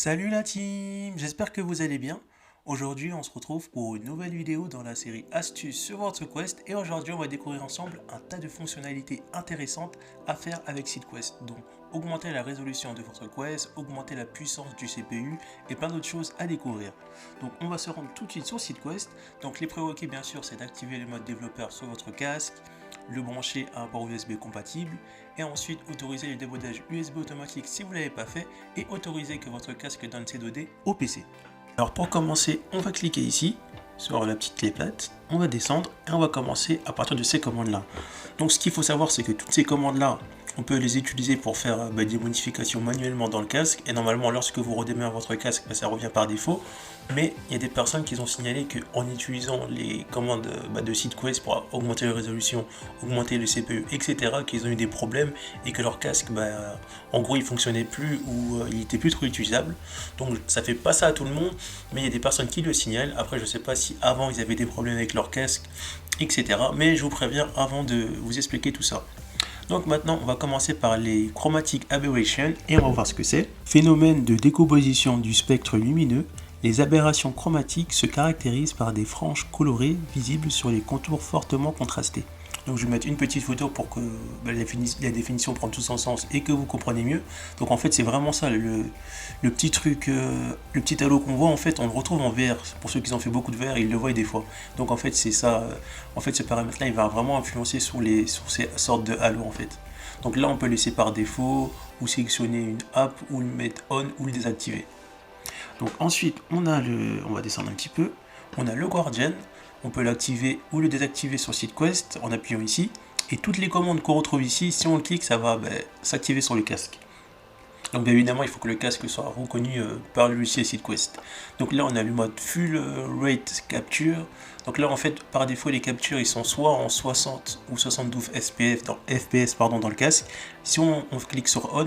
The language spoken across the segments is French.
Salut la team, j'espère que vous allez bien. Aujourd'hui on se retrouve pour une nouvelle vidéo dans la série Astuces sur votre Quest et aujourd'hui on va découvrir ensemble un tas de fonctionnalités intéressantes à faire avec SeedQuest, dont augmenter la résolution de votre Quest, augmenter la puissance du CPU et plein d'autres choses à découvrir. Donc on va se rendre tout de suite sur SeedQuest. Donc les prérequis bien sûr c'est d'activer le mode développeur sur votre casque, le brancher à un port USB compatible et ensuite autoriser le décodage USB automatique si vous ne l'avez pas fait et autoriser que votre casque donne ses données au PC. Alors pour commencer, on va cliquer ici sur la petite clé plate, on va descendre et on va commencer à partir de ces commandes là. Donc ce qu'il faut savoir c'est que toutes ces commandes là, on peut les utiliser pour faire des modifications manuellement dans le casque et normalement lorsque vous redémarrez votre casque, ça revient par défaut. Mais il y a des personnes qui ont signalé qu'en utilisant les commandes de SeedQuest pour augmenter la résolution, augmenter le CPU, etc., qu'ils ont eu des problèmes et que leur casque, en gros, il fonctionnait plus ou il était plus trop utilisable. Donc ça fait pas ça à tout le monde, mais il y a des personnes qui le signalent. Après, je sais pas si avant ils avaient des problèmes avec leur casque, etc. Mais je vous préviens avant de vous expliquer tout ça. Donc maintenant, on va commencer par les Chromatic Aberration et on va voir ce que c'est. Phénomène de décomposition du spectre lumineux. Les aberrations chromatiques se caractérisent par des franges colorées visibles sur les contours fortement contrastés. Donc je vais mettre une petite photo pour que la définition prenne tout son sens et que vous compreniez mieux. Donc en fait c'est vraiment ça, le petit truc, le petit halo qu'on voit en fait on le retrouve en VR. Pour ceux qui ont fait beaucoup de VR, ils le voient des fois. Donc en fait c'est ça, en fait ce paramètre là il va vraiment influencer sur ces sortes de halo en fait. Donc là on peut laisser par défaut ou sélectionner une app ou le mettre on ou le désactiver. Donc ensuite, on va descendre un petit peu, on a le Guardian, on peut l'activer ou le désactiver sur SeedQuest en appuyant ici, et toutes les commandes qu'on retrouve ici, si on le clique, ça va s'activer sur le casque. Donc bien évidemment, il faut que le casque soit reconnu par le logiciel SeedQuest. Donc là, on a le mode Full Rate Capture. Donc là, en fait, par défaut, les captures, ils sont soit en 60 ou 72 FPS dans le casque. Si on clique sur On,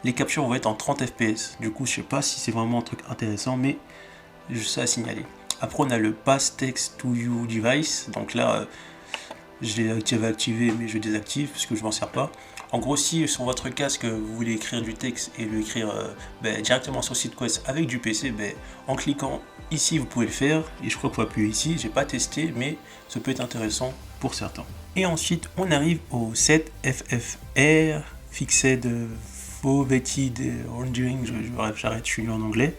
les captures vont être en 30 fps. Du coup, je sais pas si c'est vraiment un truc intéressant, mais juste ça à signaler. Après, on a le Pass Text to You Device. Donc là, je l'ai activé, mais je désactive parce que je m'en sers pas. En gros, si sur votre casque, vous voulez écrire du texte et l'écrire directement sur SeedQuest avec du PC, en cliquant ici, vous pouvez le faire. Et je crois qu'il faut appuyer ici. J'ai pas testé, mais ça peut être intéressant pour certains. Et ensuite, on arrive au 7FFR Fixed Foveated Rendering, j'arrête, je suis nul en anglais.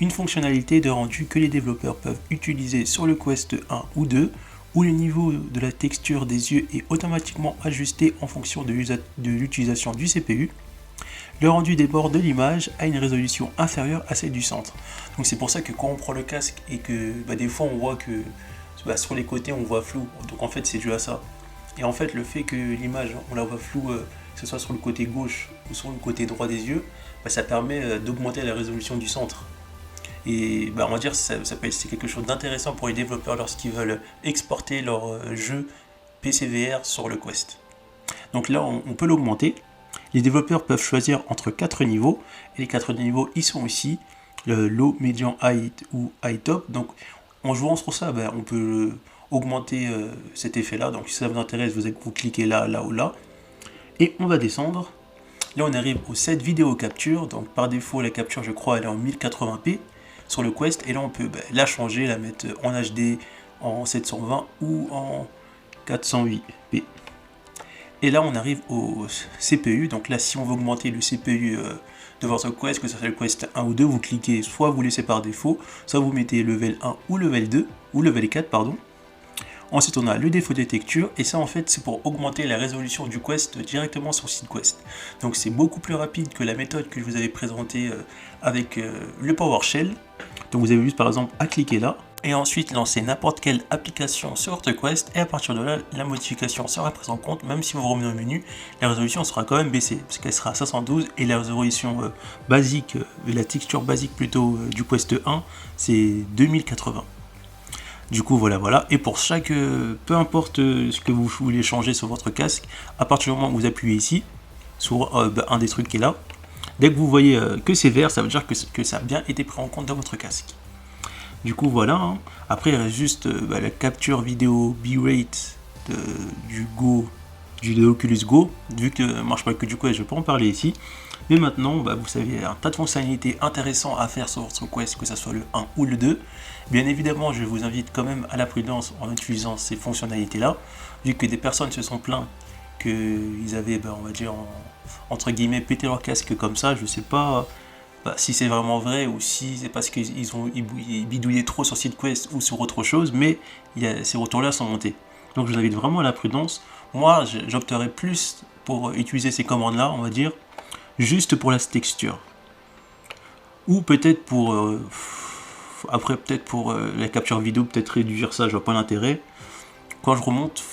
Une fonctionnalité de rendu que les développeurs peuvent utiliser sur le Quest 1 ou 2, où le niveau de la texture des yeux est automatiquement ajusté en fonction de l'utilisation du CPU. Le rendu des bords de l'image a une résolution inférieure à celle du centre. Donc c'est pour ça que quand on prend le casque et que des fois on voit que sur les côtés on voit flou, donc en fait c'est dû à ça. Et en fait le fait que l'image on la voit floue, que ce soit sur le côté gauche ou sur le côté droit des yeux, ça permet d'augmenter la résolution du centre. Et on va dire que c'est quelque chose d'intéressant pour les développeurs lorsqu'ils veulent exporter leur jeu PCVR sur le Quest. Donc là on peut l'augmenter. Les développeurs peuvent choisir entre 4 niveaux, et les 4 niveaux ils sont ici, le low, medium, high ou high top. Donc en jouant sur ça, on peut augmenter cet effet là. Donc si ça vous intéresse, vous cliquez là, là ou là. Et on va descendre. Là on arrive au set vidéo capture. Donc par défaut la capture je crois elle est en 1080p sur le Quest. Et là on peut la changer, la mettre en HD, en 720 ou en 408p. Et là on arrive au CPU. Donc là si on veut augmenter le CPU de votre Quest, que ce soit le Quest 1 ou 2, vous cliquez, soit vous laissez par défaut, soit vous mettez level 1 ou level 2, ou level 4 pardon. Ensuite on a le défaut de texture, et ça en fait c'est pour augmenter la résolution du Quest directement sur SeedQuest. Donc c'est beaucoup plus rapide que la méthode que je vous avais présentée avec le PowerShell. Donc vous avez juste par exemple à cliquer là, et ensuite lancer n'importe quelle application sur votre Quest, et à partir de là la modification sera prise en compte. Même si vous revenez au menu, la résolution sera quand même baissée, parce qu'elle sera à 512, et la résolution basique, la texture basique plutôt du Quest 1, c'est 2080. Du coup voilà, et pour chaque, peu importe ce que vous voulez changer sur votre casque, à partir du moment où vous appuyez ici, sur un des trucs qui est là, dès que vous voyez que c'est vert, ça veut dire que ça a bien été pris en compte dans votre casque. Du coup voilà, après il reste juste la capture vidéo bitrate du Go du Oculus Go, vu que moi je parle que du Quest, je peux en parler ici. Mais maintenant, vous savez, il y a un tas de fonctionnalités intéressantes à faire sur votre Quest, que ce soit le 1 ou le 2. Bien évidemment, je vous invite quand même à la prudence en utilisant ces fonctionnalités-là, vu que des personnes se sont plaintes qu'ils avaient, on va dire, entre guillemets, pété leur casque comme ça. Je sais pas si c'est vraiment vrai ou si c'est parce qu'ils bidouillaient trop sur SideQuest ou sur autre chose, mais ces retours-là sont montés. Donc je vous invite vraiment à la prudence. Moi, j'opterais plus pour utiliser ces commandes-là, on va dire, juste pour la texture. Ou peut-être pour... après, peut-être pour la capture vidéo, peut-être réduire ça, je vois pas l'intérêt. Quand je remonte,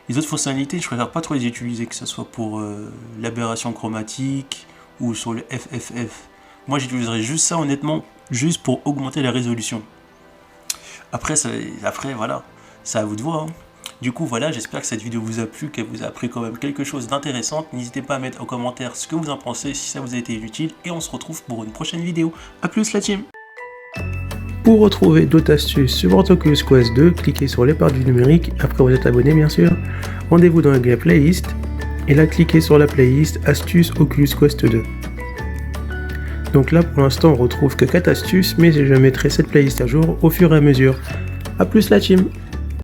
les autres fonctionnalités, je préfère pas trop les utiliser, que ce soit pour l'aberration chromatique ou sur le FFF. Moi, j'utiliserais juste ça, honnêtement, juste pour augmenter la résolution. Après voilà, c'est à vous de voir. Hein. Du coup, voilà, j'espère que cette vidéo vous a plu, qu'elle vous a appris quand même quelque chose d'intéressant. N'hésitez pas à mettre en commentaire ce que vous en pensez, si ça vous a été utile. Et on se retrouve pour une prochaine vidéo. A plus la team! Pour retrouver d'autres astuces sur votre Oculus Quest 2, cliquez sur les barres du numérique, après vous êtes abonné bien sûr. Rendez-vous dans la playlist, et là cliquez sur la playlist Astuces Oculus Quest 2. Donc là pour l'instant on retrouve que 4 astuces, mais je mettrai cette playlist à jour au fur et à mesure. A plus la team!